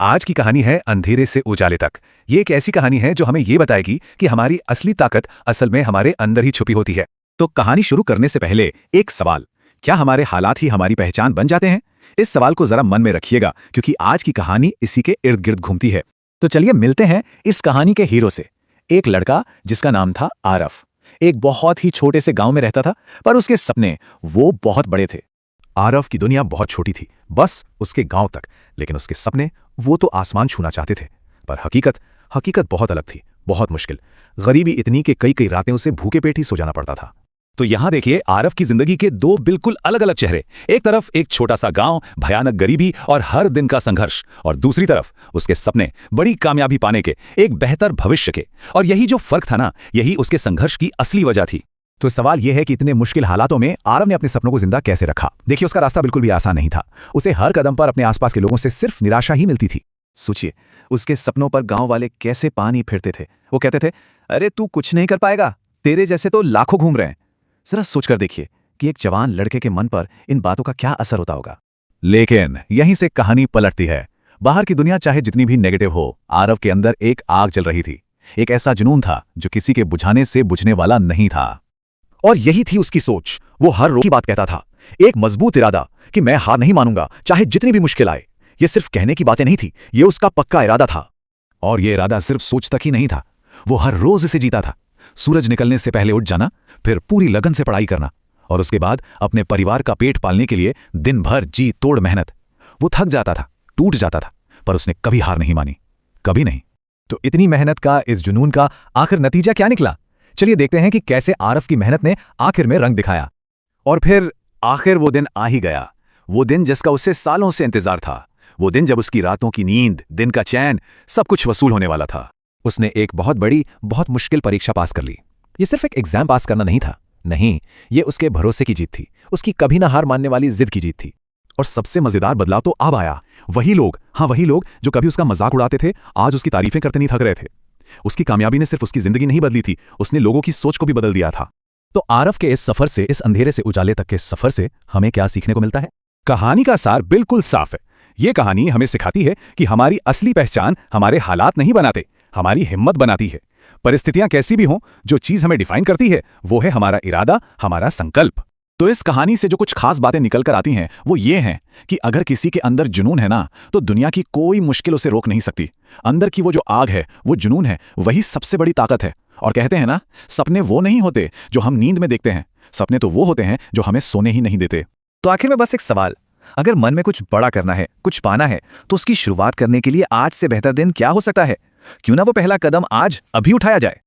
आज की कहानी है अंधेरे से उजाले तक। ये एक ऐसी कहानी है जो हमें ये बताएगी कि हमारी असली ताकत असल में हमारे अंदर ही छुपी होती है। तो कहानी शुरू करने से पहले एक सवाल, क्या हमारे हालात ही हमारी पहचान बन जाते हैं? इस सवाल को जरा मन में रखिएगा, क्योंकि आज की कहानी इसी के इर्द गिर्द घूमती है। तो चलिए मिलते हैं इस कहानी के हीरो से। एक लड़का जिसका नाम था आरफ, एक बहुत ही छोटे से गांव में रहता था, पर उसके सपने वो बहुत बड़े थे। आरफ की दुनिया बहुत छोटी थी, बस उसके गांव तक, लेकिन उसके सपने वो तो आसमान छूना चाहते थे। पर हकीकत बहुत अलग थी, बहुत मुश्किल। गरीबी इतनी कि कई कई रातें उसे भूखे पेट ही सो जाना पड़ता था। तो यहां देखिए आरफ की जिंदगी के दो बिल्कुल अलग अलग चेहरे। एक तरफ एक छोटा सा गांव, भयानक गरीबी और हर दिन का संघर्ष, और दूसरी तरफ उसके सपने, बड़ी कामयाबी पाने के, एक बेहतर भविष्य के। और यही जो फर्क था ना, यही उसके संघर्ष की असली वजह थी। तो सवाल यह है कि इतने मुश्किल हालातों में आरव ने अपने सपनों को जिंदा कैसे रखा। देखिए, उसका रास्ता बिल्कुल भी आसान नहीं था। उसे हर कदम पर अपने आसपास के लोगों से सिर्फ निराशा ही मिलती थी। सोचिए, उसके सपनों पर गांव वाले कैसे पानी फिरते थे। वो कहते थे, अरे तू कुछ नहीं कर पाएगा, तेरे जैसे तो लाखों घूम रहे हैं। जरा सोचकर देखिए कि एक जवान लड़के के मन पर इन बातों का क्या असर होता होगा। लेकिन यहीं से कहानी पलटती है। बाहर की दुनिया चाहे जितनी भी नेगेटिव हो, आरव के अंदर एक आग जल रही थी। एक ऐसा जुनून था जो किसी के बुझाने से बुझने वाला नहीं था। और यही थी उसकी सोच। वो हर रोज की बात कहता था, एक मजबूत इरादा कि मैं हार नहीं मानूंगा, चाहे जितनी भी मुश्किल आए। ये सिर्फ कहने की बातें नहीं थी, ये उसका पक्का इरादा था। और ये इरादा सिर्फ सोच तक ही नहीं था, वो हर रोज इसे जीता था। सूरज निकलने से पहले उठ जाना, फिर पूरी लगन से पढ़ाई करना, और उसके बाद अपने परिवार का पेट पालने के लिए दिन भर जी तोड़ मेहनत। वो थक जाता था, टूट जाता था, पर उसने कभी हार नहीं मानी, कभी नहीं। तो इतनी मेहनत का, इस जुनून का आखिर नतीजा क्या निकला? चलिए देखते हैं कि कैसे आरफ की मेहनत ने आखिर में रंग दिखाया। और फिर आखिर वो दिन आ ही गया, वो दिन जिसका उसे सालों से इंतजार था। वो दिन जब उसकी रातों की नींद, दिन का चैन, सब कुछ वसूल होने वाला था। उसने एक बहुत बड़ी, बहुत मुश्किल परीक्षा पास कर ली। ये सिर्फ एक एग्जाम पास करना नहीं था, नहीं, ये उसके भरोसे की जीत थी, उसकी कभी ना हार मानने वाली जिद की जीत थी। और सबसे मजेदार बदलाव तो अब आया। वही लोग जो कभी उसका मजाक उड़ाते थे, आज उसकी तारीफें करते नहीं थक रहे थे। उसकी कामयाबी ने सिर्फ उसकी जिंदगी नहीं बदली थी, उसने लोगों की सोच को भी बदल दिया था। तो आरफ के इस सफर से, इस अंधेरे से उजाले तक के सफर से हमें क्या सीखने को मिलता है? कहानी का सार बिल्कुल साफ है। ये कहानी हमें सिखाती है कि हमारी असली पहचान हमारे हालात नहीं बनाते, हमारी हिम्मत बनाती है। परिस्थितियां कैसी भी हों, जो चीज हमें डिफाइन करती है वो है हमारा इरादा, हमारा संकल्प। तो इस कहानी से जो कुछ खास बातें निकल कर आती हैं वो ये हैं कि अगर किसी के अंदर जुनून है ना, तो दुनिया की कोई मुश्किल उसे रोक नहीं सकती। अंदर की वो जो आग है, वो जुनून है, वही सबसे बड़ी ताकत है। और कहते हैं ना, सपने वो नहीं होते जो हम नींद में देखते हैं, सपने तो वो होते हैं जो हमें सोने ही नहीं देते। तो आखिर में बस एक सवाल, अगर मन में कुछ बड़ा करना है, कुछ पाना है, तो उसकी शुरुआत करने के लिए आज से बेहतर दिन क्या हो सकता है? क्यों ना वो पहला कदम आज अभी उठाया जाए।